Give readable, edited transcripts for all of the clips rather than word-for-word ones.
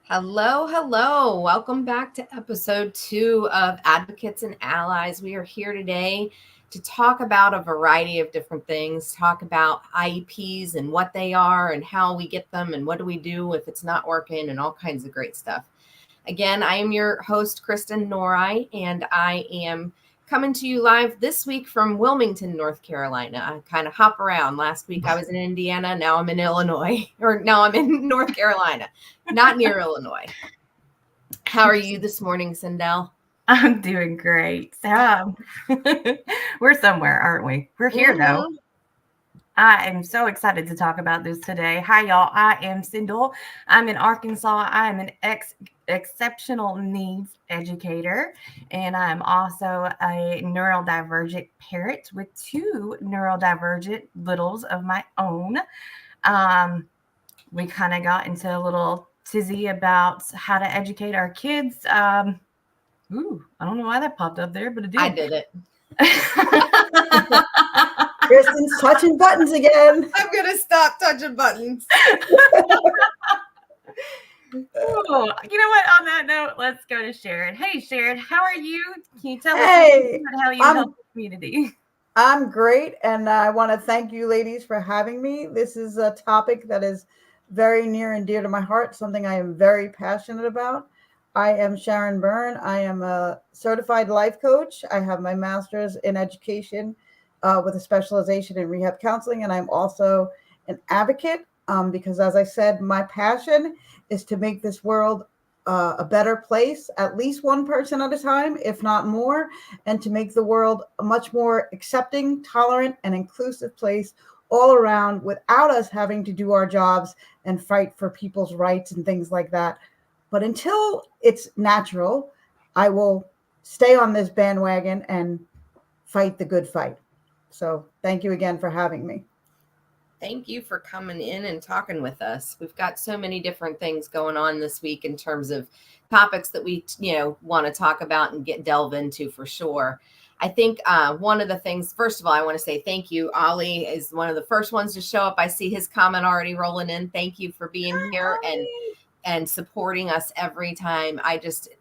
Hello, hello. Welcome back to episode 2 of Advocates and Allies. We are here today to talk about a variety of different things, talk about IEPs and what they are and how we get them and what do we do if it's not working and all kinds of great stuff. Again, I am your host, Kristen Norai, and I am coming to you live this week from Wilmington, North Carolina. I kind of hop around. Last week I was in Indiana. Now I'm in Illinois, or now I'm in North Carolina, not near Illinois. How are you this morning, Sindel? I'm doing great. We're somewhere, aren't we? We're here though. I am so excited to talk about this today. Hi, y'all. I am Sindel. I'm in Arkansas. I am an exceptional needs educator, and I'm also a neurodivergent parent with two neurodivergent littles of my own. We kind of got into a little tizzy about how to educate our kids. Ooh, I don't know why that popped up there, but it did. I did it. Kristen's touching buttons again. I'm going to stop touching buttons. Oh, you know what? On that note, let's go to Sharon. Hey, Sharon, how are you? Can you tell us how you help the community? I'm great, and I want to thank you ladies for having me. This is a topic that is very near and dear to my heart, something I am very passionate about. I am Sharon Byrne. I am a certified life coach. I have my master's in education with a specialization in rehab counseling, and I'm also an advocate because, as I said, my passion is to make this world a better place, at least one person at a time, if not more, and to make the world a much more accepting, tolerant, and inclusive place all around without us having to do our jobs and fight for people's rights and things like that. But until it's natural, I will stay on this bandwagon and fight the good fight. So thank you again for having me. Thank you for coming in and talking with us. We've got so many different things going on this week in terms of topics that we, want to talk about and delve into for sure. I think one of the things, first of all, I want to say thank you. Ollie is one of the first ones to show up. I see his comment already rolling in. Thank you for being here and supporting us every time.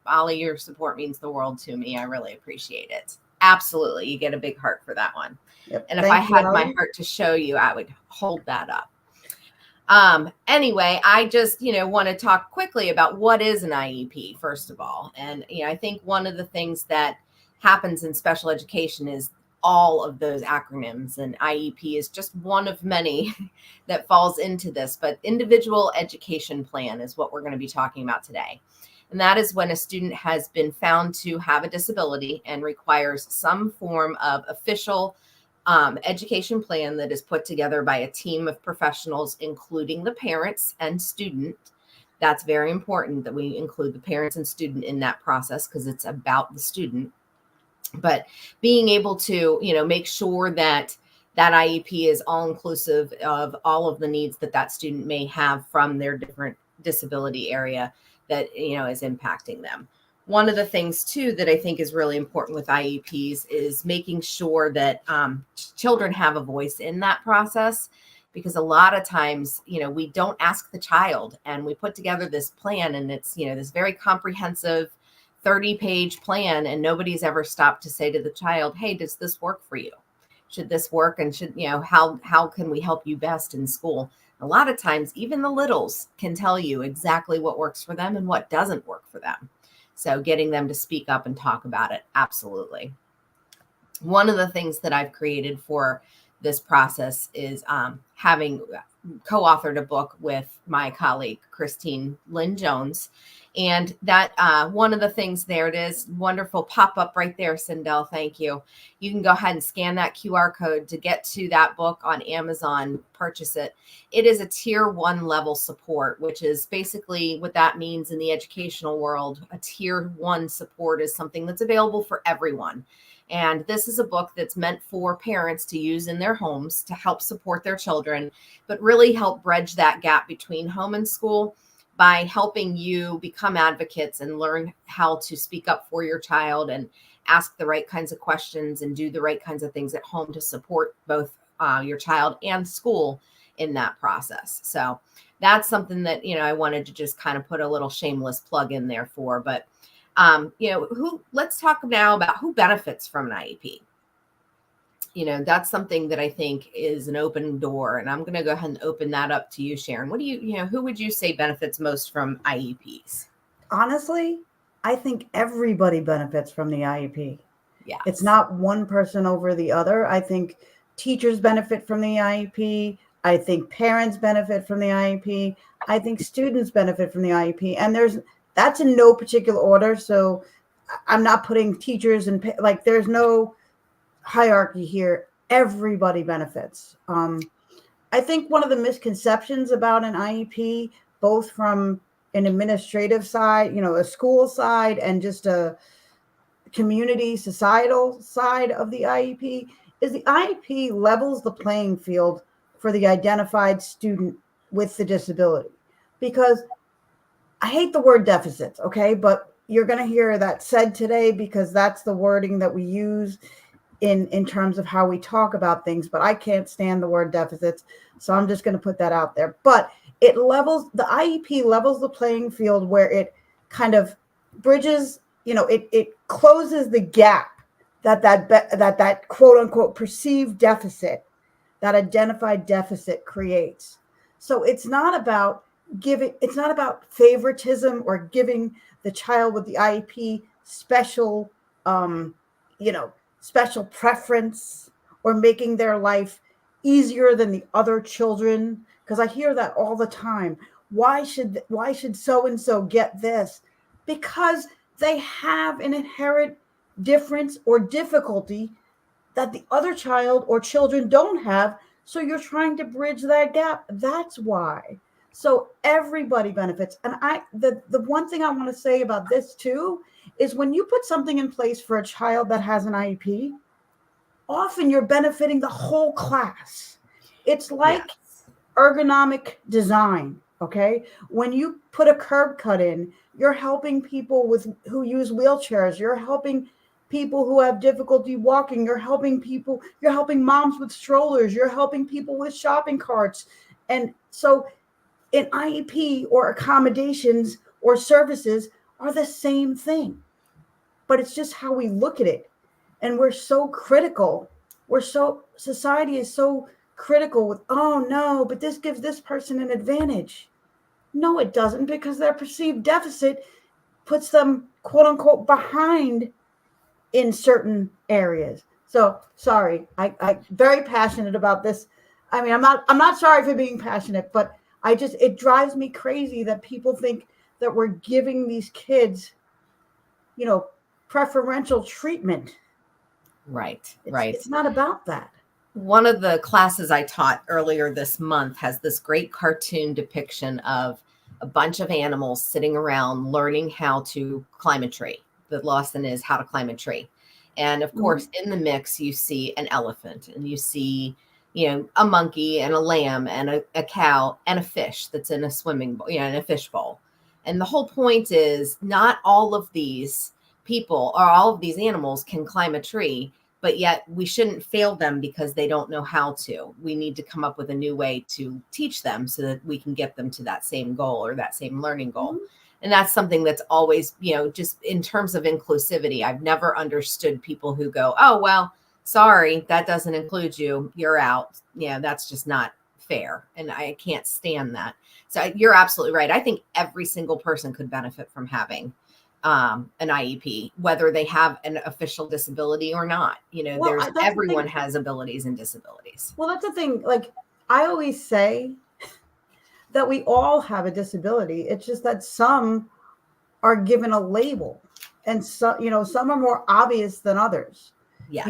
Ollie, your support means the world to me. I really appreciate it. Absolutely. You get a big heart for that one. Yep. And if I had my heart to show you, I would hold that up. Anyway, I just, want to talk quickly about what is an IEP, first of all. And, I think one of the things that happens in special education is all of those acronyms, and IEP is just one of many that falls into this. But individual education plan is what we're going to be talking about today. And that is when a student has been found to have a disability and requires some form of official education plan that is put together by a team of professionals, including the parents and student. That's very important that we include the parents and student in that process because it's about the student. But being able to, make sure that IEP is all inclusive of all of the needs that student may have from their different disability area that, is impacting them. One of the things, too, that I think is really important with IEPs is making sure that children have a voice in that process, because a lot of times, we don't ask the child, and we put together this plan, and it's, this very comprehensive 30-page plan, and nobody's ever stopped to say to the child, hey, does this work for you? Should this work? And should, how can we help you best in school? A lot of times, even the littles can tell you exactly what works for them and what doesn't work for them. So getting them to speak up and talk about it, absolutely. One of the things that I've created for this process is having co-authored a book with my colleague, Christine Lynn Jones. And that one of the things, there it is, wonderful pop-up right there, Sindel, thank you. You can go ahead and scan that QR code to get to that book on Amazon, purchase it. It is a tier 1 level support, which is basically what that means in the educational world. A tier 1 support is something that's available for everyone. And this is a book that's meant for parents to use in their homes to help support their children, but really help bridge that gap between home and school by helping you become advocates and learn how to speak up for your child and ask the right kinds of questions and do the right kinds of things at home to support both your child and school in that process. So that's something that, I wanted to just kind of put a little shameless plug in there for. But, let's talk now about who benefits from an IEP. That's something that I think is an open door, and I'm going to go ahead and open that up to you, Sharon. What do who would you say benefits most from IEPs? Honestly, I think everybody benefits from the IEP. Yeah. It's not one person over the other. I think teachers benefit from the IEP. I think parents benefit from the IEP. I think students benefit from the IEP. And that's in no particular order. So I'm not putting teachers and there's no hierarchy here. Everybody benefits. I think one of the misconceptions about an IEP, both from an administrative side, a school side, and just a community societal side of the IEP, is the IEP levels the playing field for the identified student with the disability. Because I hate the word deficits, okay? But you're going to hear that said today because that's the wording that we use in terms of how we talk about things. But I can't stand the word deficits, so I'm just going to put that out there. But the IEP levels the playing field where it kind of bridges, it closes the gap that quote unquote perceived deficit, that identified deficit creates. So it's not about favoritism or giving the child with the IEP special, special preference, or making their life easier than the other children. Because I hear that all the time. Why should so-and-so get this? Because they have an inherent difference or difficulty that the other child or children don't have. So you're trying to bridge that gap. That's why. So everybody benefits. And the one thing I want to say about this too is when you put something in place for a child that has an IEP, often you're benefiting the whole class. It's like ergonomic design. Okay. When you put a curb cut in, you're helping people who use wheelchairs. You're helping people who have difficulty walking. You're helping moms with strollers. You're helping people with shopping carts. And so an IEP or accommodations or services are the same thing, but it's just how we look at it. And we're so critical. Society is so critical with, oh no, but this gives this person an advantage. No, it doesn't, because their perceived deficit puts them quote unquote behind in certain areas. So sorry, I'm very passionate about this. I mean, I'm not sorry for being passionate, but it drives me crazy that people think that we're giving these kids, preferential treatment. Right. It's not about that. One of the classes I taught earlier this month has this great cartoon depiction of a bunch of animals sitting around learning how to climb a tree. The lesson is how to climb a tree. And of course, in the mix, you see an elephant, and you see, a monkey and a lamb and a cow and a fish that's in a swimming bowl, in a fish bowl. And the whole point is not all of these people or all of these animals can climb a tree, but yet we shouldn't fail them because they don't know how to. We need to come up with a new way to teach them so that we can get them to that same goal or that same learning goal. Mm-hmm. And that's something that's always, just in terms of inclusivity, I've never understood people who go, oh, well, sorry, that doesn't include you. You're out. Yeah, that's just not fair. And I can't stand that. So you're absolutely right. I think every single person could benefit from having an IEP, whether they have an official disability or not. Everyone has abilities and disabilities. Well, that's the thing. Like I always say that we all have a disability. It's just that some are given a label, and so, some are more obvious than others. Yes.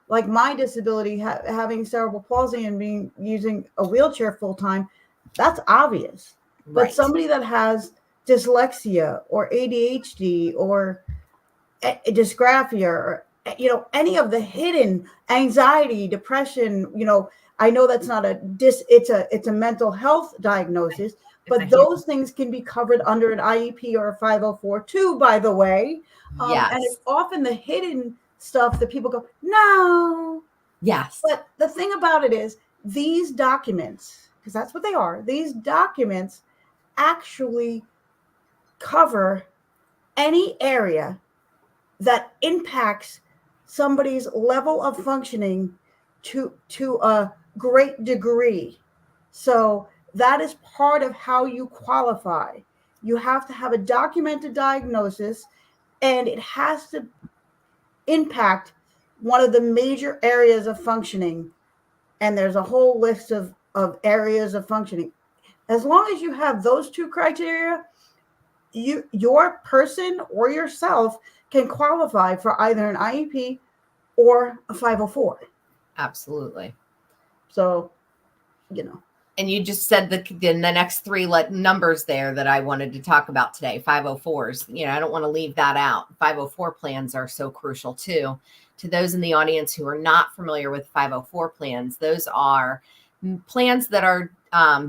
Like my disability, having cerebral palsy and using a wheelchair full time, that's obvious. Right. But somebody that has dyslexia or ADHD or dysgraphia or any of the hidden anxiety, depression, I know that's not it's a mental health diagnosis, but those things can be covered under an IEP or a 504 too, by the way. Yes. And it's often the hidden stuff that people go, no. Yes. But the thing about it is these documents because that's what they are, these documents actually cover any area that impacts somebody's level of functioning to a great degree. So that is part of how you qualify. You have to have a documented diagnosis, and it has to impact one of the major areas of functioning. And there's a whole list of areas of functioning. As long as you have those two criteria, your person or yourself can qualify for either an IEP or a 504. Absolutely. So, And you just said the next three numbers there that I wanted to talk about today, 504s. I don't want to leave that out. 504 plans are so crucial too. To those in the audience who are not familiar with 504 plans, those are plans that are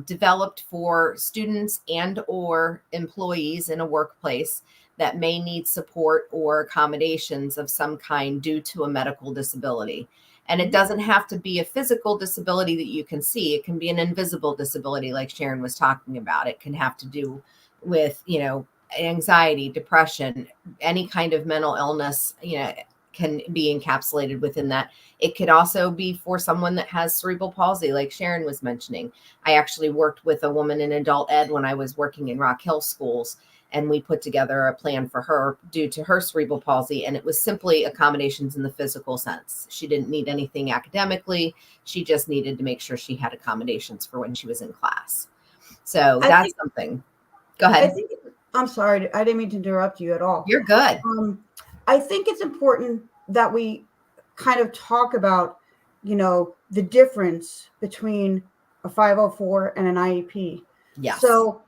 developed for students and or employees in a workplace that may need support or accommodations of some kind due to a medical disability. And it doesn't have to be a physical disability that you can see. It can be an invisible disability, like Sharon was talking about. It can have to do with, anxiety, depression, any kind of mental illness, can be encapsulated within that. It could also be for someone that has cerebral palsy, like Sharon was mentioning. I actually worked with a woman in adult ed when I was working in Rock Hill schools, and we put together a plan for her due to her cerebral palsy. And it was simply accommodations in the physical sense. She didn't need anything academically. She just needed to make sure she had accommodations for when she was in class. So that's something. Go ahead. I'm sorry. I didn't mean to interrupt you at all. You're good. I think it's important that we kind of talk about, the difference between a 504 and an IEP. Yes. So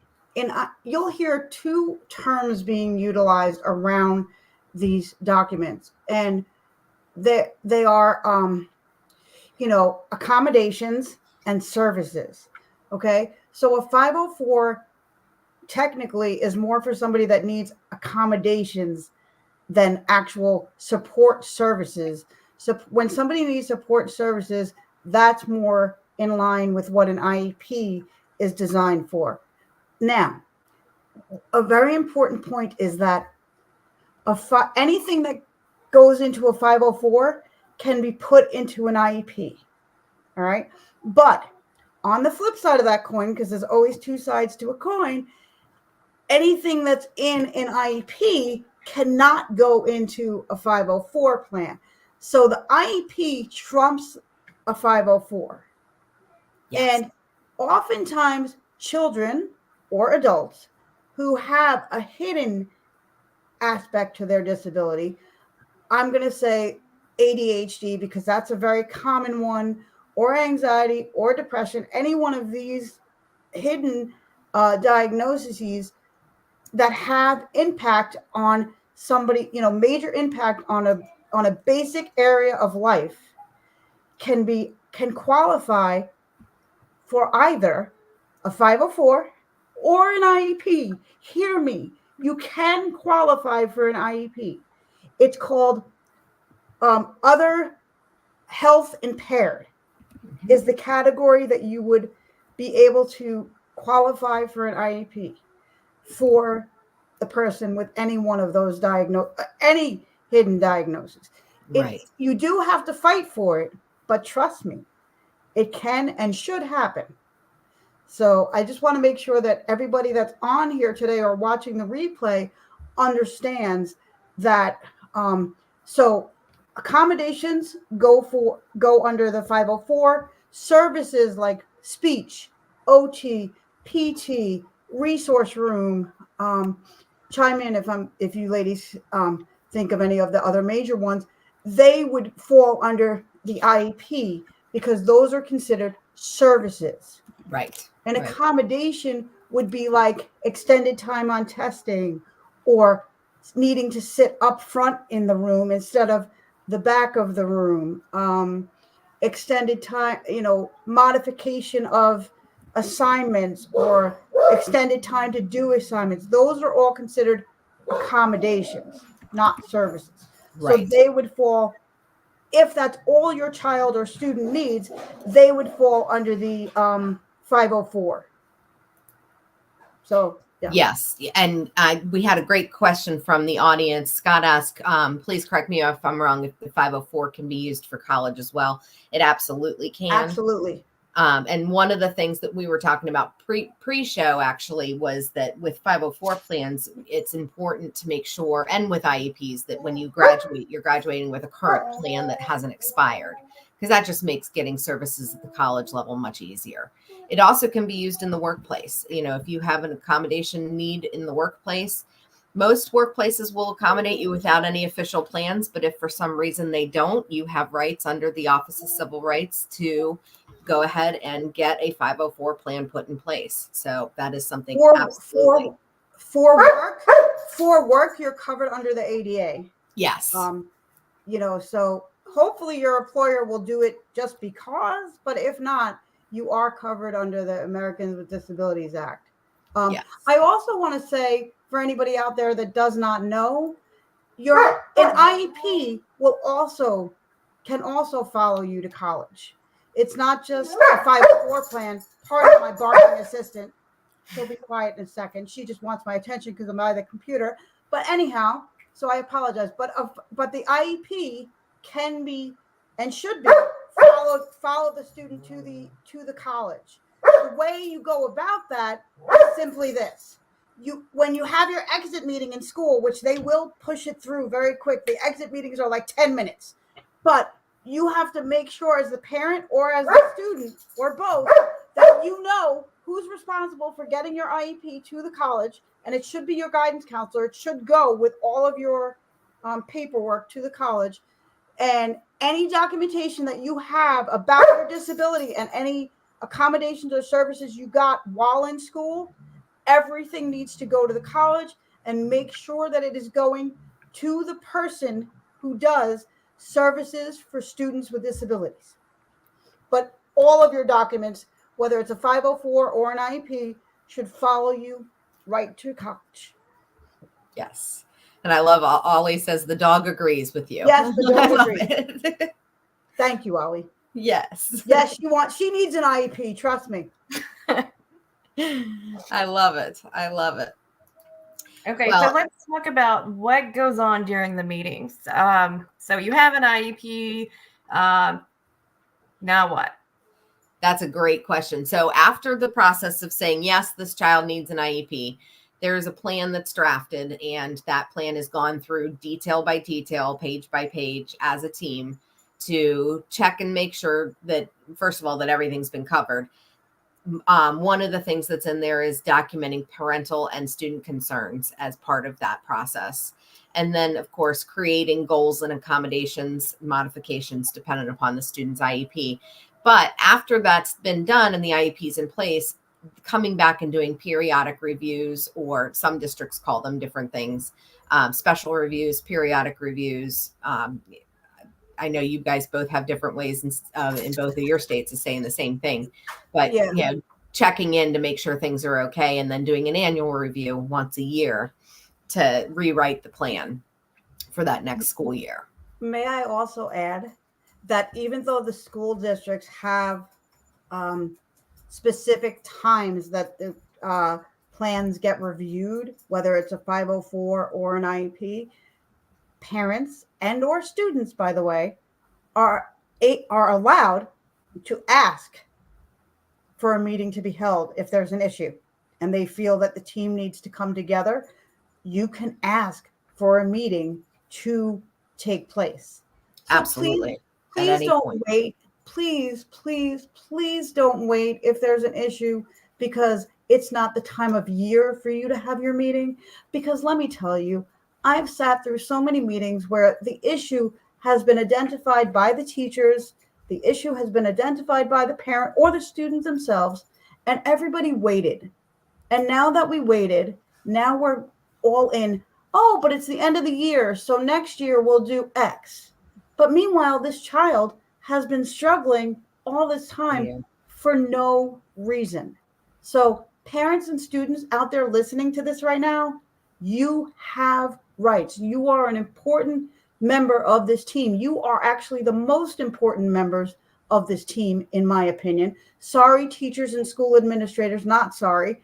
you'll hear two terms being utilized around these documents, and they are, accommodations and services. Okay. So a 504 technically is more for somebody that needs accommodations than actual support services. So when somebody needs support services, that's more in line with what an IEP is designed for. Now, a very important point is that anything that goes into a 504 can be put into an IEP. All right. But on the flip side of that coin, because there's always two sides to a coin, anything that's in an IEP cannot go into a 504 plan. So the IEP trumps a 504. Yes. And oftentimes children or adults who have a hidden aspect to their disability, I'm going to say ADHD because that's a very common one, or anxiety or depression, any one of these hidden diagnoses that have impact on somebody, major impact on a basic area of life can qualify for either a 504 or an IEP. Hear me. You can qualify for an IEP. It's called other health impaired is the category that you would be able to qualify for an IEP for the person with any one of those any hidden diagnosis. Right. You do have to fight for it, but trust me, it can and should happen. So I just want to make sure that everybody that's on here today or watching the replay understands that. So accommodations go under the 504. Services like speech, OT, PT, resource room. Chime in if you ladies think of any of the other major ones. They would fall under the IEP because those are considered services. Right. An accommodation would be like extended time on testing or needing to sit up front in the room instead of the back of the room. Extended time, modification of assignments or extended time to do assignments. Those are all considered accommodations, not services. Right. So they would fall, if that's all your child or student needs, they would fall under the 504. So yeah. Yes, and we had a great question from the audience. Scott asked, please correct me if I'm wrong, if the 504 can be used for college as well. It absolutely can. Absolutely. And one of the things that we were talking about pre-show actually was that with 504 plans, it's important to make sure, and with IEPs, that when you graduate, you're graduating with a current plan that hasn't expired, because that just makes getting services at the college level much easier. It also can be used in the workplace. You know, if you have an accommodation need in the workplace, most workplaces will accommodate you without any official plans. But if for some reason they don't, you have rights under the Office of Civil Rights to go ahead and get a 504 plan put in place. So that is something absolutely. For work, you're covered under the ADA. Yes. You know, so hopefully your employer will do it just because, but if not, you are covered under the Americans with Disabilities Act. Yes. I also want to say, for anybody out there that does not know, an IEP can also follow you to college. It's not just a 504 plan. Pardon my barking assistant. She'll be quiet in a second. She just wants my attention because I'm by the computer. But anyhow, so I apologize. But the IEP can be and should be follow the student to the college. The way you go about that is simply this. When you have your exit meeting in school, which they will push it through very quick, the exit meetings are like 10 minutes. But you have to make sure as the parent or as the student or both that you know who's responsible for getting your IEP to the college, and it should be your guidance counselor. It should go with all of your paperwork to the college, and any documentation that you have about your disability and any accommodations or services you got while in school, everything needs to go to the college, and make sure that it is going to the person who does services for students with disabilities. But all of your documents, whether it's a 504 or an IEP, should follow you right to college. Yes. And I love Ollie says the dog agrees with you. Yes, the dog agrees. Thank you, Ollie. Yes. Yes, she needs an IEP, trust me. I love it. I love it. Okay, so let's talk about what goes on during the meetings. So you have an IEP. Now what? That's a great question. So after the process of saying, yes, this child needs an IEP, there's a plan that's drafted, and that plan is gone through detail by detail, page by page as a team to check and make sure that, first of all, that everything's been covered. One of the things that's in there is documenting parental and student concerns as part of that process. And then, of course, creating goals and accommodations, modifications dependent upon the student's IEP. But after that's been done and the IEP is in place, coming back and doing periodic reviews, or some districts call them different things, special reviews, periodic reviews. I know you guys both have different ways in both of your states of saying the same thing, but you know, checking in to make sure things are okay, and then doing an annual review once a year to rewrite the plan for that next school year. May I also add that even though the school districts have specific times that the plans get reviewed, whether it's a 504 or an IEP, parents and or students, by the way, are allowed to ask for a meeting to be held if there's an issue and they feel that the team needs to come together. You can ask for a meeting to take place. So absolutely. Please don't wait. Please don't wait if there's an issue, because it's not the time of year for you to have your meeting. Because let me tell you, I've sat through so many meetings where the issue has been identified by the teachers, the issue has been identified by the parent or the students themselves, and everybody waited. And now that we waited, now we're all in, oh, but it's the end of the year, so next year we'll do X. But meanwhile, this child has been struggling all this time for no reason. So parents and students out there listening to this right now, you have rights. You are an important member of this team. You are actually the most important members of this team, in my opinion. Sorry, teachers and school administrators, not sorry.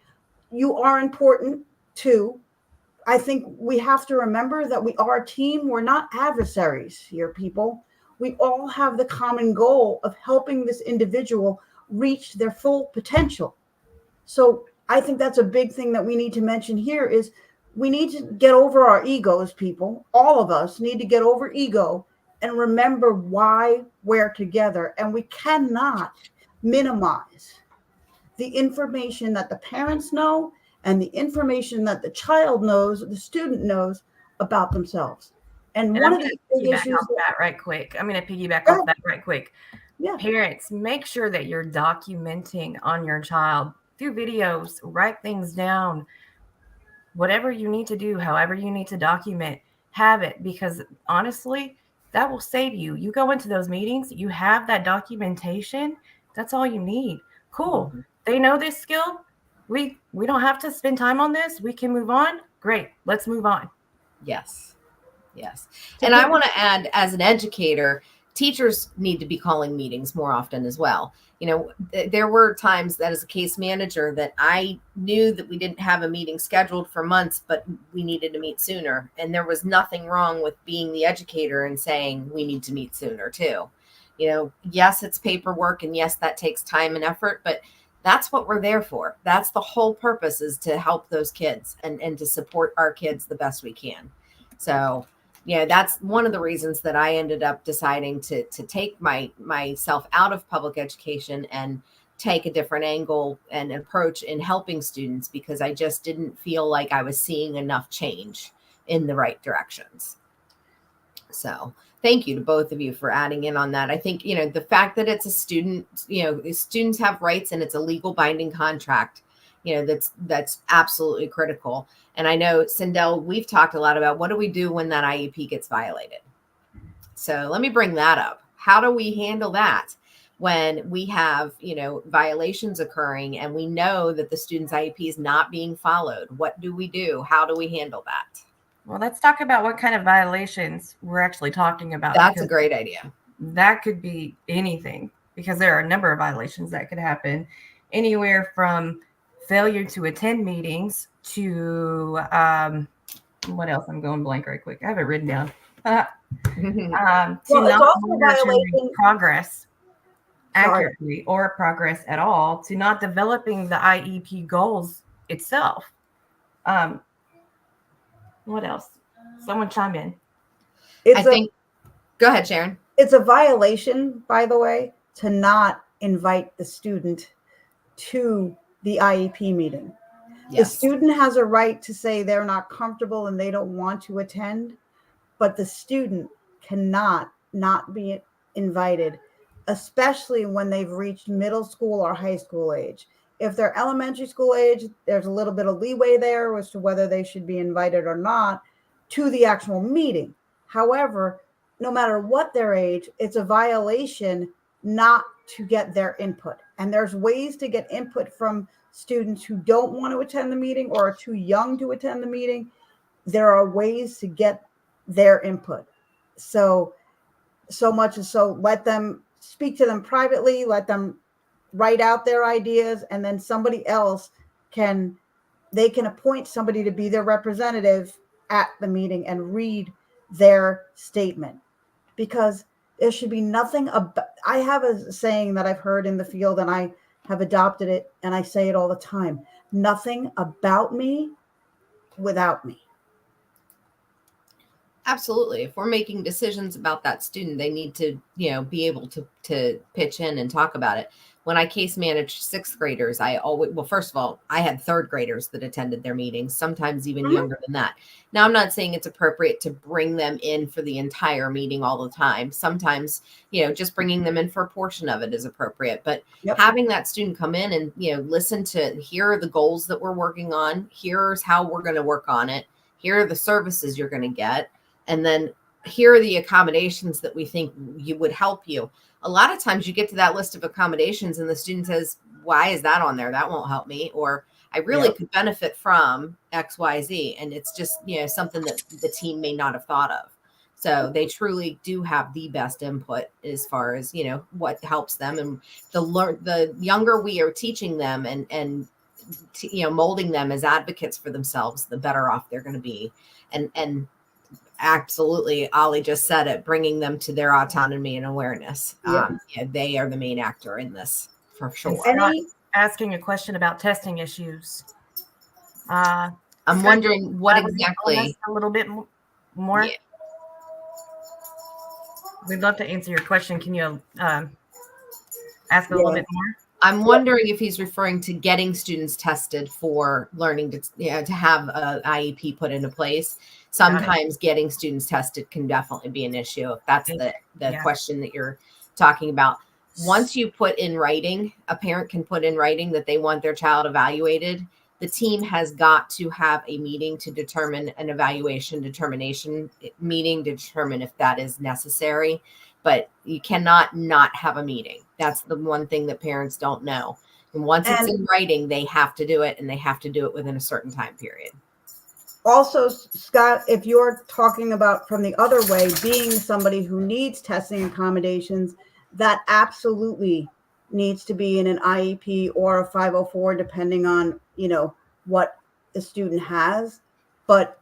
You are important too. I think we have to remember that we are a team. We're not adversaries here, people. We all have the common goal of helping this individual reach their full potential. So I think that's a big thing that we need to mention here is we need to get over our egos, people. All of us need to get over ego and remember why we're together. And we cannot minimize the information that the parents know and the information that the child knows, the student knows about themselves. And one of the big issues off that right quick. I'm going to piggyback off that right quick. Yeah. Parents, make sure that you're documenting on your child through videos, write things down, whatever you need to do, however you need to document, have it, because honestly, that will save you. You go into those meetings, you have that documentation. That's all you need. Cool. Mm-hmm. They know this skill. We don't have to spend time on this. We can move on. Great. Let's move on. Yes. Yes. And I want to add, as an educator, teachers need to be calling meetings more often as well. You know, there were times that as a case manager that I knew that we didn't have a meeting scheduled for months, but we needed to meet sooner. And there was nothing wrong with being the educator and saying we need to meet sooner too. You know, yes, it's paperwork, and yes, that takes time and effort, but that's what we're there for. That's the whole purpose, is to help those kids and to support our kids the best we can. So, yeah, that's one of the reasons that I ended up deciding to take myself out of public education and take a different angle and approach in helping students, because I just didn't feel like I was seeing enough change in the right directions. So thank you to both of you for adding in on that. I think, you know, the fact that it's a student, you know, students have rights and it's a legal binding contract, you know, that's absolutely critical. And I know, Sindel, we've talked a lot about what do we do when that IEP gets violated. So let me bring that up. How do we handle that when we have, you know, violations occurring and we know that the student's IEP is not being followed? What do we do? How do we handle that? Well, let's talk about what kind of violations we're actually talking about. That's a great idea. That could be anything, because there are a number of violations that could happen, anywhere from failure to attend meetings to what else? I'm going blank right quick. I have it written down. To not monitoring progress accurately or progress at all, to not developing the IEP goals itself. What else? Someone chime in. Go ahead, Sharon. It's a violation, by the way, to not invite the student to the IEP meeting. Yes. The student has a right to say they're not comfortable and they don't want to attend, but the student cannot not be invited, especially when they've reached middle school or high school age. If they're elementary school age, there's a little bit of leeway there as to whether they should be invited or not to the actual meeting. However, no matter what their age, it's a violation not to get their input. And there's ways to get input from students who don't want to attend the meeting or are too young to attend the meeting. There are ways to get their input. So much as so, let them speak to them privately, let them write out their ideas, and then somebody else can appoint somebody to be their representative at the meeting and read their statement. Because there should be nothing about, I have a saying that I've heard in the field and I have adopted it and I say it all the time: nothing about me without me. Absolutely. If we're making decisions about that student, they need to, you know, be able to pitch in and talk about it. When I case managed sixth graders, first of all, I had third graders that attended their meetings, sometimes even younger than that. Now, I'm not saying it's appropriate to bring them in for the entire meeting all the time. Sometimes, you know, just bringing them in for a portion of it is appropriate. But having that student come in and, you know, listen to, here are the goals that we're working on. Here's how we're going to work on it. Here are the services you're going to get. And then here are the accommodations that we think you would help you. A lot of times you get to that list of accommodations and the student says, why is that on there? That won't help me. Or I really could benefit from XYZ. And it's just, you know, something that the team may not have thought of. So they truly do have the best input as far as, what helps them, and the younger we are teaching them and molding them as advocates for themselves, the better off they're going to be. And absolutely, Ollie just said it, bringing them to their autonomy and awareness. They are the main actor in this for sure. Asking a question about testing issues. I'm wondering what exactly. A little bit more. Yeah. We'd love to answer your question. Can you ask a little bit more? I'm wondering if he's referring to getting students tested for learning to have an IEP put into place. Sometimes getting students tested can definitely be an issue. If that's the question that you're talking about. Once you put in writing, a parent can put in writing that they want their child evaluated. The team has got to have a meeting to determine an determination meeting to determine if that is necessary. But you cannot not have a meeting. That's the one thing that parents don't know. And once it's in writing, they have to do it, and they have to do it within a certain time period. Also, Scott, if you're talking about from the other way, being somebody who needs testing accommodations, that absolutely needs to be in an IEP or a 504, depending on, what the student has. But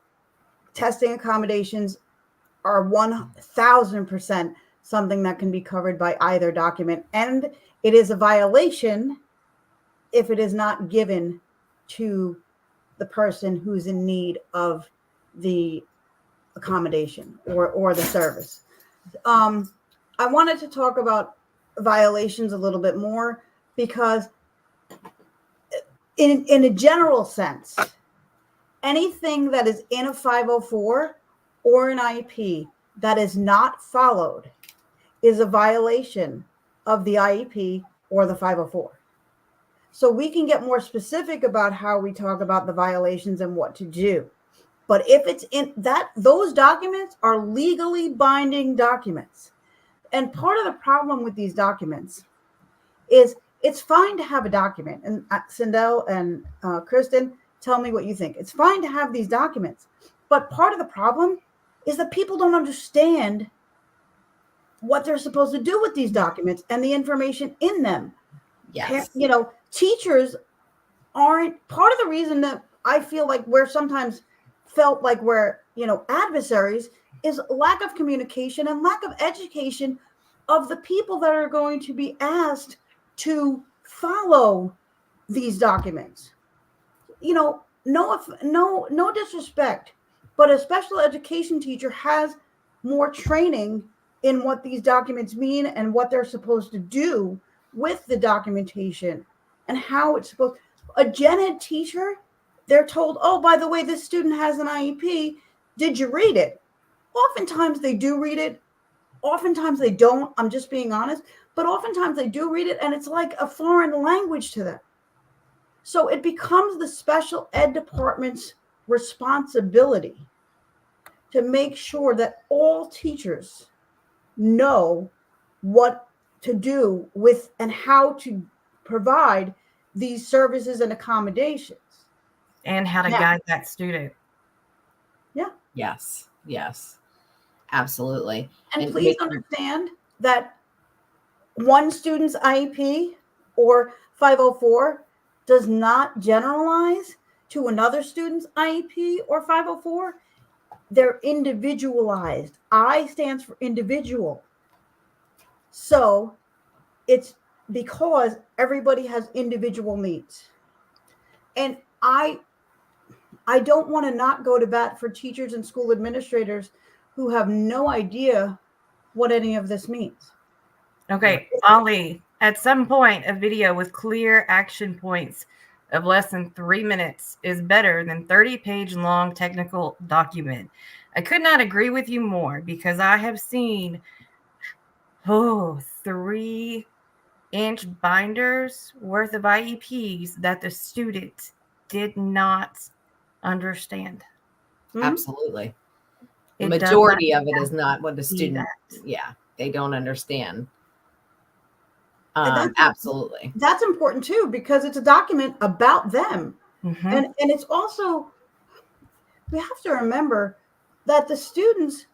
testing accommodations are 1,000% something that can be covered by either document. And it is a violation if it is not given to the person who's in need of the accommodation or the service. I wanted to talk about violations a little bit more because in a general sense, anything that is in a 504 or an IEP that is not followed is a violation of the IEP or the 504. So we can get more specific about how we talk about the violations and what to do. But if it's in that, those documents are legally binding documents. And part of the problem with these documents is it's fine to have a document. And Sindel and Kristen, tell me what you think. It's fine to have these documents. But part of the problem is that people don't understand what they're supposed to do with these documents and the information in them. Yes. Teachers aren't part of the reason that I feel like we're sometimes felt like we're, adversaries is lack of communication and lack of education of the people that are going to be asked to follow these documents. No disrespect, but a special education teacher has more training in what these documents mean and what they're supposed to do with the documentation and how it's supposed. A gen ed teacher, they're told, oh, by the way, this student has an IEP. Did you read it? Oftentimes they do read it. Oftentimes they don't. I'm just being honest. But oftentimes they do read it, and it's like a foreign language to them. So it becomes the special ed department's responsibility to make sure that all teachers know what to do with and how to provide these services and accommodations. And how to guide that student. Yeah. Yes. Absolutely. And please understand that one student's IEP or 504 does not generalize to another student's IEP or 504. They're individualized. I stands for individual. So it's because everybody has individual needs. And I don't want to not go to bat for teachers and school administrators who have no idea what any of this means. Okay, Ollie, at some point, a video with clear action points of less than 3 minutes is better than 30-page long technical document. I could not agree with you more because I have seen 3-inch binders worth of IEPs that the student did not understand. Absolutely. The majority of it is not what the student, they don't understand. Absolutely. That's important too, because it's a document about them. Mm-hmm. And it's also, we have to remember that the students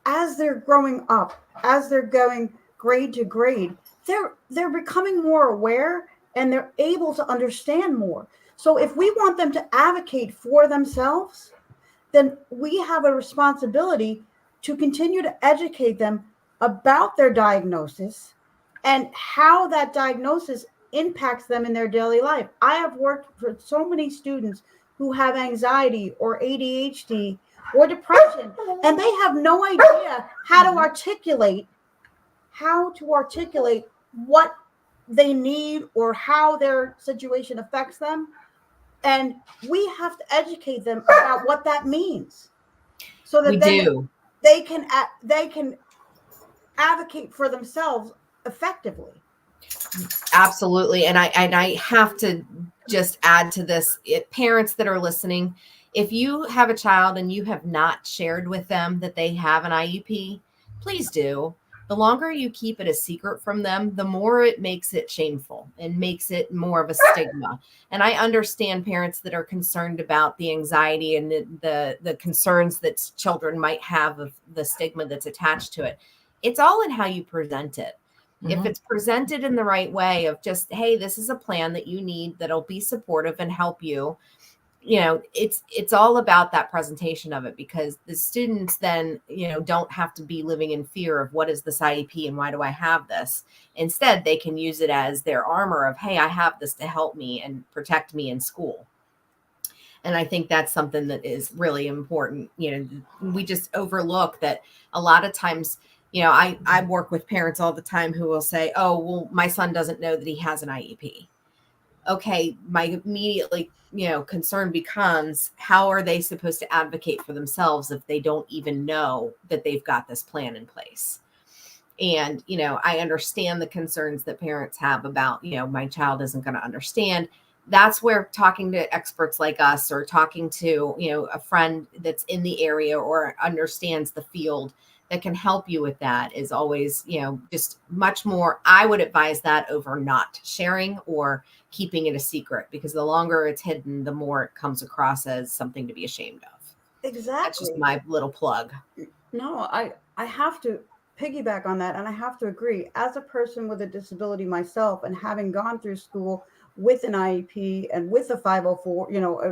as they're growing up, as they're going grade to grade, they're becoming more aware and they're able to understand more. So if we want them to advocate for themselves, then we have a responsibility to continue to educate them about their diagnosis and how that diagnosis impacts them in their daily life. I have worked for so many students who have anxiety or ADHD or depression, and they have no idea how to articulate what they need or how their situation affects them. And we have to educate them about what that means, so that they can advocate for themselves effectively. Absolutely. And I have to just add to this, parents that are listening, if you have a child and you have not shared with them that they have an IEP, please do. The longer you keep it a secret from them, the more it makes it shameful and makes it more of a stigma. And I understand parents that are concerned about the anxiety and the concerns that children might have of the stigma that's attached to it. It's all in how you present it. Mm-hmm. If it's presented in the right way of just, hey, this is a plan that you need that'll be supportive and help you, it's all about that presentation of it, because the students then, don't have to be living in fear of what is this IEP and why do I have this? Instead, they can use it as their armor of, hey, I have this to help me and protect me in school. And I think that's something that is really important. We just overlook that a lot of times. I work with parents all the time who will say, oh, well, my son doesn't know that he has an IEP. Okay, my immediately, concern becomes, how are they supposed to advocate for themselves if they don't even know that they've got this plan in place? And, I understand the concerns that parents have about, my child isn't going to understand. That's where talking to experts like us, or talking to, a friend that's in the area or understands the field that can help you with that is always, just much more. I would advise that over not sharing or keeping it a secret, because the longer it's hidden, the more it comes across as something to be ashamed of. Exactly. That's just my little plug. No, I have to piggyback on that. And I have to agree, as a person with a disability myself, and having gone through school with an IEP and with a 504,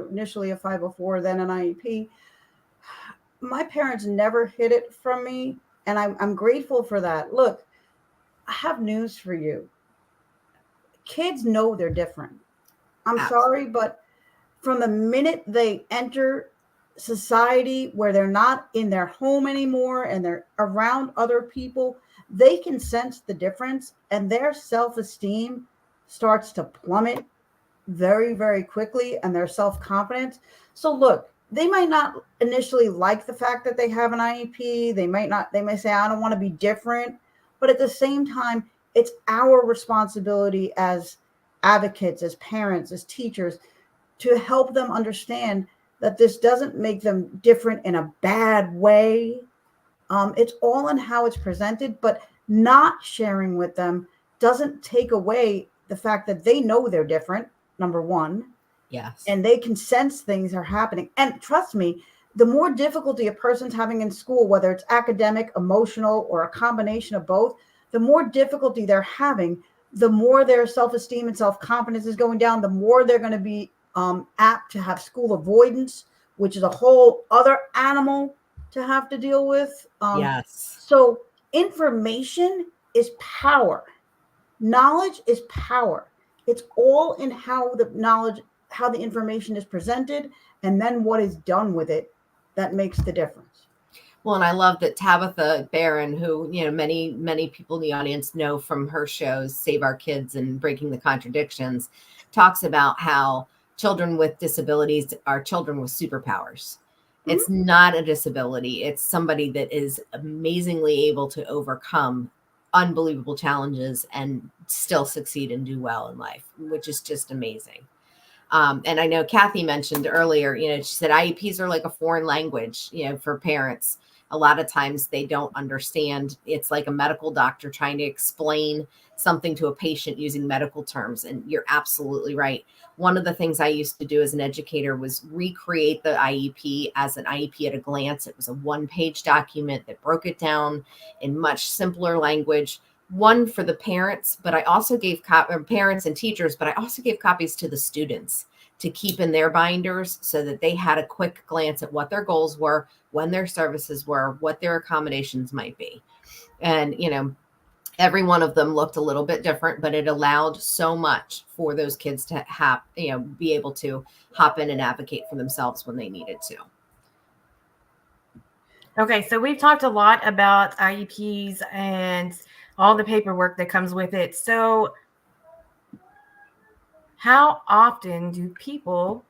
initially a 504, then an IEP, my parents never hid it from me, and I'm grateful for that. Look, I have news for you. Kids know they're different. I'm sorry, but from the minute they enter society where they're not in their home anymore and they're around other people, they can sense the difference, and their self-esteem starts to plummet very, very quickly, and their self-confidence. So look, they might not initially like the fact that they have an IEP. They may say, I don't want to be different. But at the same time, it's our responsibility as advocates, as parents, as teachers, to help them understand that this doesn't make them different in a bad way. It's all in how it's presented, but not sharing with them doesn't take away the fact that they know they're different, number one. Yes. And they can sense things are happening. And trust me, the more difficulty a person's having in school, whether it's academic, emotional, or a combination of both, the more difficulty they're having, the more their self-esteem and self-confidence is going down, the more they're going to be apt to have school avoidance, which is a whole other animal to have to deal with. Yes. So information is power. Knowledge is power. It's all in how the information is presented, and then what is done with it that makes the difference. Well, and I love that Tabitha Barron, who, many, many people in the audience know from her shows, Save Our Kids and Breaking the Contradictions, talks about how children with disabilities are children with superpowers. Mm-hmm. It's not a disability. It's somebody that is amazingly able to overcome unbelievable challenges and still succeed and do well in life, which is just amazing. And I know Kathy mentioned earlier, she said IEPs are like a foreign language, for parents. a lot of times they don't understand. It's like a medical doctor trying to explain something to a patient using medical terms. And you're absolutely right. One of the things I used to do as an educator was recreate the IEP as an IEP at a glance. It was a one-page document that broke it down in much simpler language. One for the parents, but I also gave parents and teachers, but I also gave copies to the students to keep in their binders so that they had a quick glance at what their goals were, when their services were, what their accommodations might be. And, every one of them looked a little bit different, but it allowed so much for those kids to have, be able to hop in and advocate for themselves when they needed to. Okay, so we've talked a lot about IEPs and all the paperwork that comes with it. So how often do people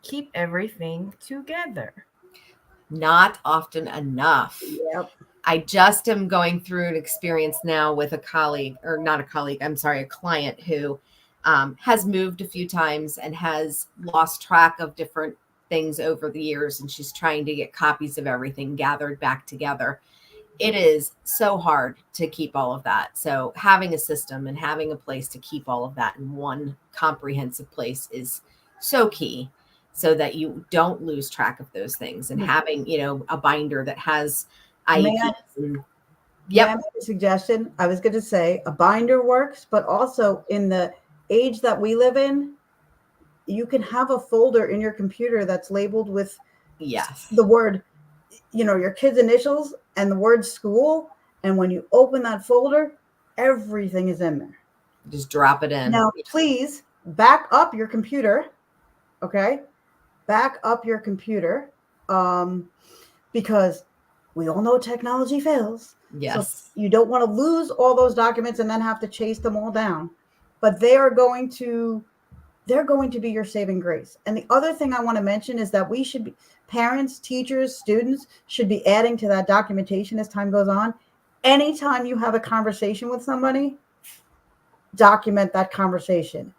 keep everything together? Not often enough. Yep. I just am going through an experience now with a colleague, or not a colleague, I'm sorry, a client who has moved a few times and has lost track of different things over the years. And she's trying to get copies of everything gathered back together. It is so hard to keep all of that. So having a system and having a place to keep all of that in one comprehensive place is so key, so that you don't lose track of those things. And having, a binder that has IEPs. May I make a suggestion? I was going to say a binder works, but also in the age that we live in, you can have a folder in your computer that's labeled with the word, your kid's initials and the word school. And when you open that folder, everything is in there. Just drop it in. Now, please back up your computer. Okay. Back up your computer. Because we all know technology fails. Yes. So you don't want to lose all those documents and then have to chase them all down. But they're going to be your saving grace. And the other thing I want to mention is that we should be, parents, teachers, students should be adding to that documentation as time goes on. Anytime you have a conversation with somebody, document that conversation.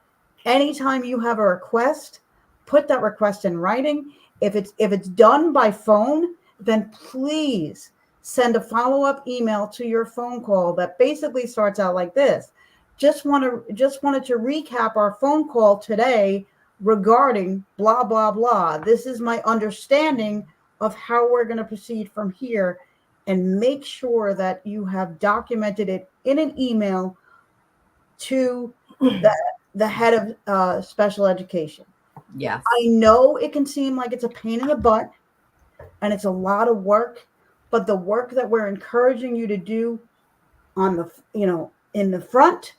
Anytime you have a request, put that request in writing. If it's done by phone, then please send a follow-up email to your phone call that basically starts out like this. Just wanted to recap our phone call today regarding blah, blah, blah. This is my understanding of how we're going to proceed from here, and make sure that you have documented it in an email to the head of special education. Yes. I know it can seem like it's a pain in the butt and it's a lot of work, but the work that we're encouraging you to do on the, in the front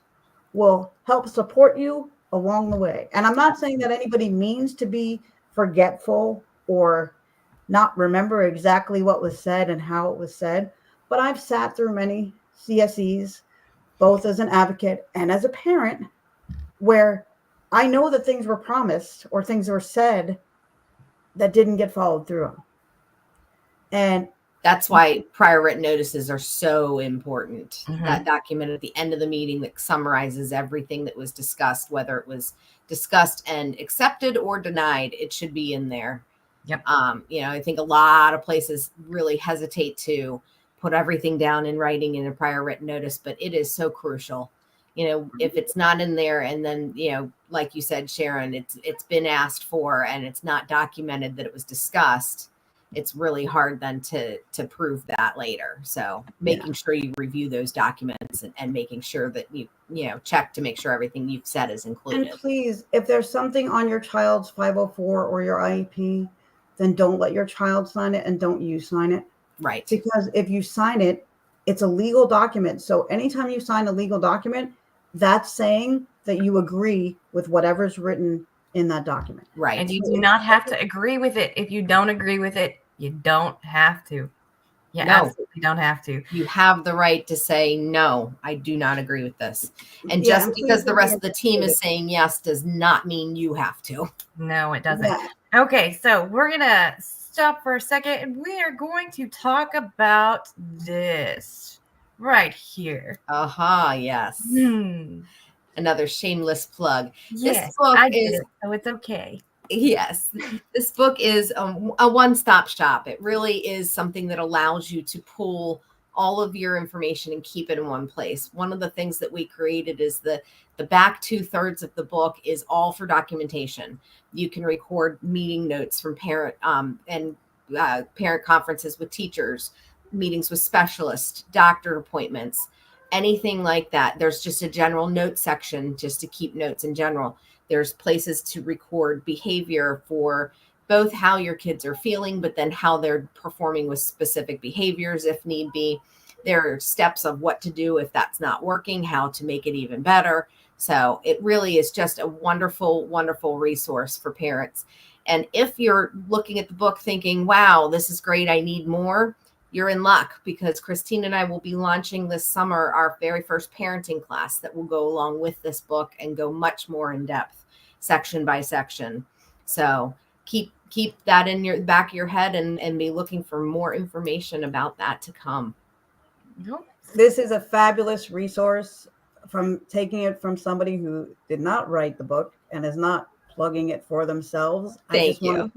will help support you along the way. And I'm not saying that anybody means to be forgetful or not remember exactly what was said and how it was said, but I've sat through many CSEs, both as an advocate and as a parent, where I know that things were promised or things were said that didn't get followed through on. And that's why prior written notices are so important. That document at the end of the meeting that summarizes everything that was discussed, whether it was discussed and accepted or denied, it should be in there. Yep. I think a lot of places really hesitate to put everything down in writing in a prior written notice, but it is so crucial. If it's not in there, and then, like you said, Sharon, it's been asked for and it's not documented that it was discussed, it's really hard then to prove that later. So making sure you review those documents and making sure that you check to make sure everything you've said is included. And please, if there's something on your child's 504 or your IEP, then don't let your child sign it and don't you sign it. Right. Because if you sign it, it's a legal document. So anytime you sign a legal document, that's saying that you agree with whatever's written in that document. Right. And you do not have to agree with it. If you don't agree with it, you don't have to. You absolutely don't have to. You have the right to say, no, I do not agree with this. And just because the rest of the team is saying yes does not mean you have to. No, it doesn't. Yeah. Okay, so we're going to stop for a second and we are going to talk about this right here. Yes. Another shameless plug. Yes, This book I did is it, so it's okay. Yes, this book is a one-stop shop. It really is something that allows you to pull all of your information and keep it in one place. One of the things that we created is the back 2/3 of the book is all for documentation. You can record meeting notes from and parent conferences with teachers, meetings with specialists, doctor appointments, anything like that. There's just a general note section just to keep notes in general. There's places to record behavior for both how your kids are feeling, but then how they're performing with specific behaviors if need be. There are steps of what to do if that's not working, how to make it even better. So it really is just a wonderful, wonderful resource for parents. And if you're looking at the book thinking, wow, this is great, I need more, you're in luck, because Christine and I will be launching this summer our very first parenting class that will go along with this book and go much more in depth, section by section. So keep that in your back of your head and be looking for more information about that to come. This is a fabulous resource, from taking it from somebody who did not write the book and is not plugging it for themselves. Thank you.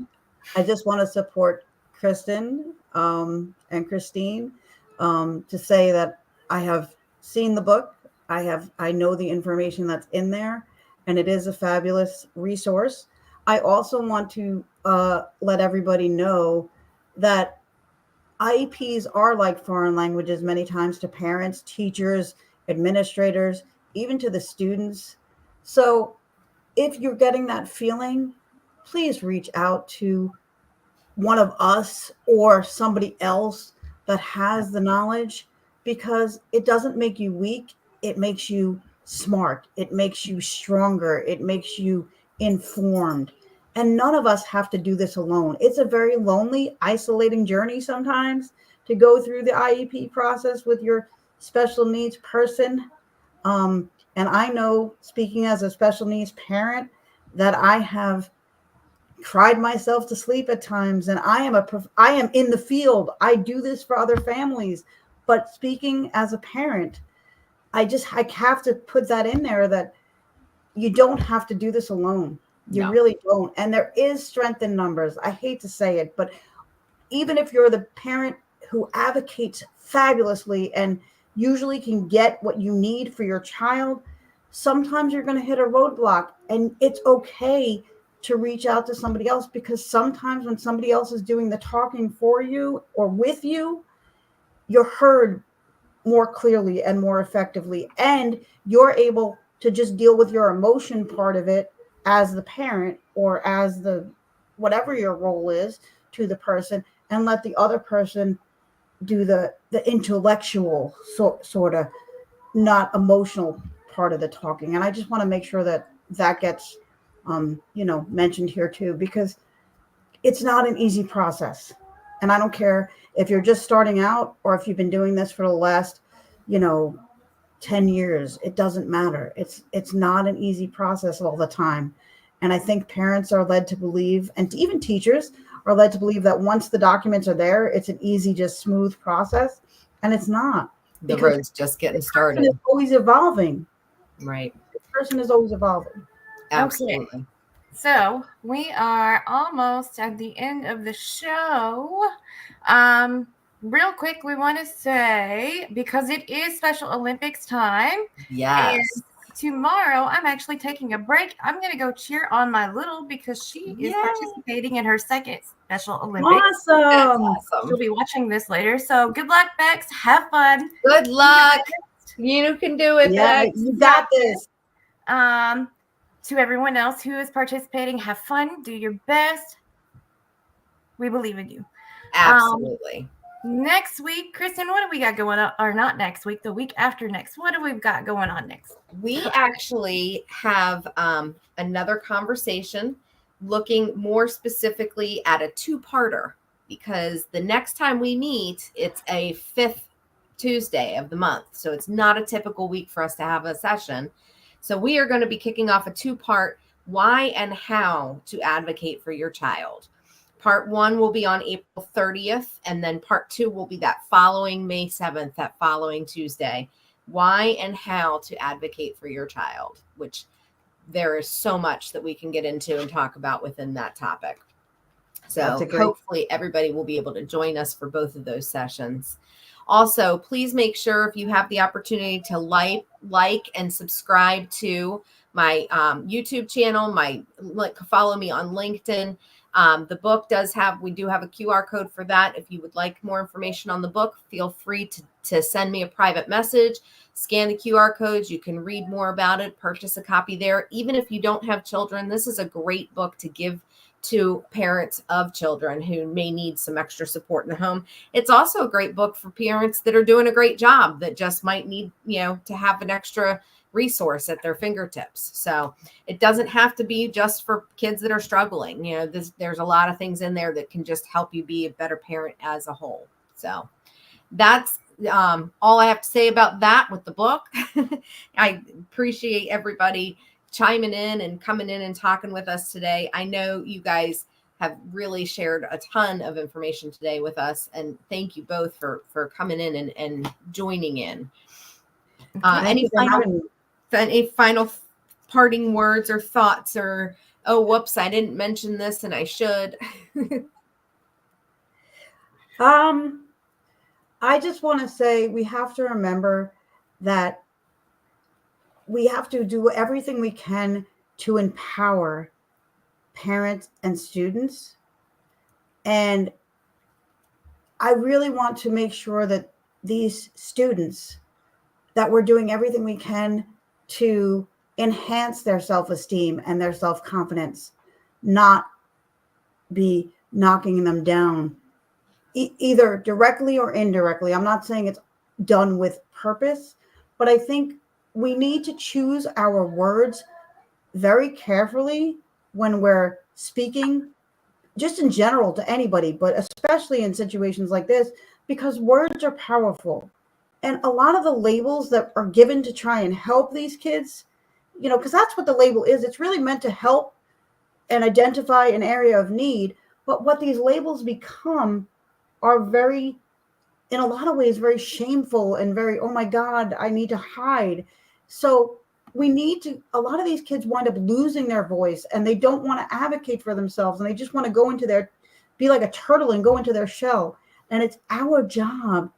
I just want to support Kristen and Christine to say that I have seen the book. I know the information that's in there, and it is a fabulous resource. I also want to let everybody know that IEPs are like foreign languages many times to parents, teachers, administrators, even to the students. So if you're getting that feeling, please reach out to one of us or somebody else that has the knowledge, because it doesn't make you weak. It makes you smart. It makes you stronger. It makes you informed. And none of us have to do this alone. It's a very lonely, isolating journey sometimes to go through the IEP process with your special needs person. And I know, speaking as a special needs parent, that I have cried myself to sleep at times, and I am in the field. I do this for other families, but speaking as a parent, I have to put that in there, that you don't have to do this alone. You really don't. And there is strength in numbers. I hate to say it, but even if you're the parent who advocates fabulously and usually can get what you need for your child, sometimes you're going to hit a roadblock, and it's okay to reach out to somebody else, because sometimes when somebody else is doing the talking for you or with you, you're heard more clearly and more effectively, and you're able to just deal with your emotion part of it as the parent or as the whatever your role is to the person, and let the other person do the intellectual sort of not emotional part of the talking. And I just want to make sure that gets mentioned here too, because it's not an easy process. And I don't care if you're just starting out or if you've been doing this for the last 10 years. It doesn't matter. It's not an easy process all the time. And I think parents are led to believe, and even teachers are led to believe, that once the documents are there, it's an easy, just smooth process. And it's not. The road's just getting started. It's always evolving. Right. The person is always evolving. Absolutely. Okay. So we are almost at the end of the show. Real quick, we want to say, because it is Special Olympics time. Yes. And tomorrow, I'm actually taking a break. I'm going to go cheer on my little, because she is participating in her second Special Olympics. Awesome. She'll be watching this later. So good luck, Bex. Have fun. Good luck. You can do it, Bex. You got this. To everyone else who is participating, have fun. Do your best. We believe in you. Absolutely. Next week, Kristen, what do we got going on? Or not next week, the week after next. What do we got going on next? We actually have another conversation looking more specifically at a two-parter, because the next time we meet, it's a 5th Tuesday of the month. So it's not a typical week for us to have a session. So we are going to be kicking off a two-part why and how to advocate for your child. Part 1 will be on April 30th, and then part 2 will be that following May 7th, that following Tuesday. Why and how to advocate for your child, which there is so much that we can get into and talk about within that topic. That's So a great- hopefully everybody will be able to join us for both of those sessions. Also, please make sure if you have the opportunity to like and subscribe to my YouTube channel, follow me on LinkedIn. The book we do have a QR code for that. If you would like more information on the book, feel free to send me a private message, scan the QR codes. You can read more about it, purchase a copy there. Even if you don't have children, this is a great book to give to parents of children who may need some extra support in the home. It's also a great book for parents that are doing a great job that just might need, to have an extra resource at their fingertips. So it doesn't have to be just for kids that are struggling. There's a lot of things in there that can just help you be a better parent as a whole. So that's all I have to say about that with the book. I appreciate everybody chiming in and coming in and talking with us today. I know you guys have really shared a ton of information today with us, and thank you both for coming in and joining in. Any final parting words or thoughts, or whoops, I didn't mention this and I should. I just want to say we have to remember that we have to do everything we can to empower parents and students. And I really want to make sure that these students, that we're doing everything we can to enhance their self-esteem and their self-confidence, not be knocking them down, either directly or indirectly. I'm not saying it's done with purpose, but I think we need to choose our words very carefully when we're speaking, just in general to anybody, but especially in situations like this, because words are powerful. And a lot of the labels that are given to try and help these kids, because that's what the label is. It's really meant to help and identify an area of need. But what these labels become are very, in a lot of ways, very shameful and very, oh my God, I need to hide. So a lot of these kids wind up losing their voice, and they don't want to advocate for themselves, and they just want to go be like a turtle and go into their shell. And it's our job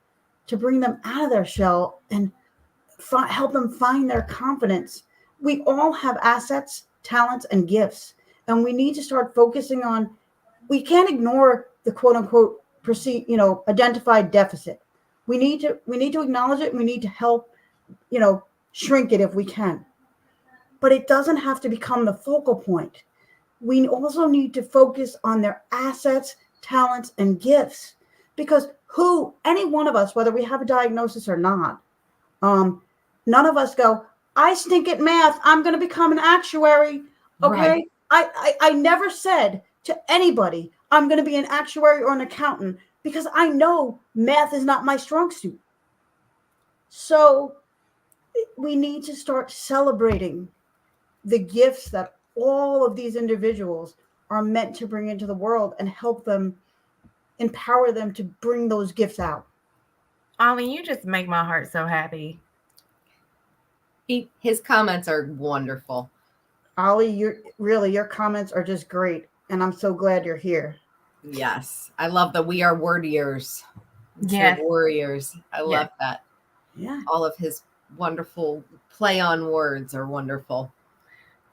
to bring them out of their shell and help them find their confidence. We all have assets, talents, and gifts, and we need to start focusing on, we can't ignore the quote unquote identified deficit. We need to acknowledge it, and we need to help, shrink it if we can. But it doesn't have to become the focal point. We also need to focus on their assets, talents, and gifts, because any one of us, whether we have a diagnosis or not, none of us go, I stink at math, I'm going to become an actuary. Okay. Right. I never said to anybody, I'm going to be an actuary or an accountant, because I know math is not my strong suit. So we need to start celebrating the gifts that all of these individuals are meant to bring into the world, and help them, empower them to bring those gifts out. Ollie, you just make my heart so happy. His comments are wonderful. Ollie, your comments are just great, and I'm so glad you're here. Yes, I love that we are wordiers. Yes. Warriors. I love that. Yeah. All of his wonderful play on words are wonderful.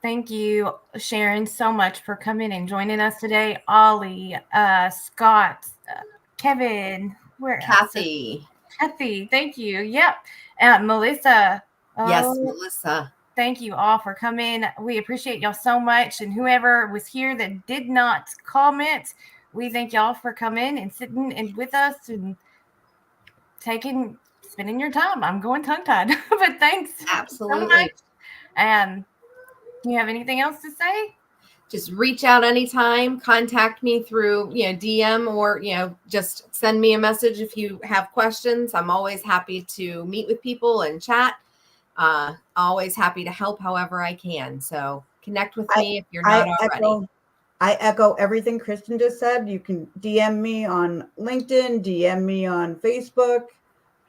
Thank you, Sharon, so much for coming and joining us today. Ollie, Scott, Kevin, Kathy, thank you. Yep. Melissa. Yes, Melissa. Thank you all for coming. We appreciate y'all so much. And whoever was here that did not comment, we thank y'all for coming and sitting and with us and spending your time. I'm going tongue-tied, but thanks. Absolutely. So much. And do you have anything else to say? Just reach out anytime, contact me through, DM, or, just send me a message if you have questions. I'm always happy to meet with people and chat. Always happy to help however I can. So connect with me if you're not already. I echo everything Kristen just said. You can DM me on LinkedIn, DM me on Facebook.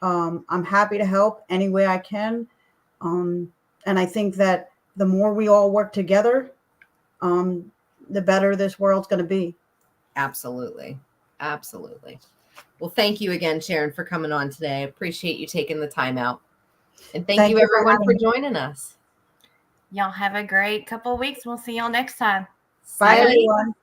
I'm happy to help any way I can. And I think that the more we all work together, the better this world's going to be. Absolutely. Absolutely. Well, thank you again, Sharon, for coming on today. I appreciate you taking the time out. And thank you, everyone, for joining us. Y'all have a great couple of weeks. We'll see y'all next time. Bye, everyone.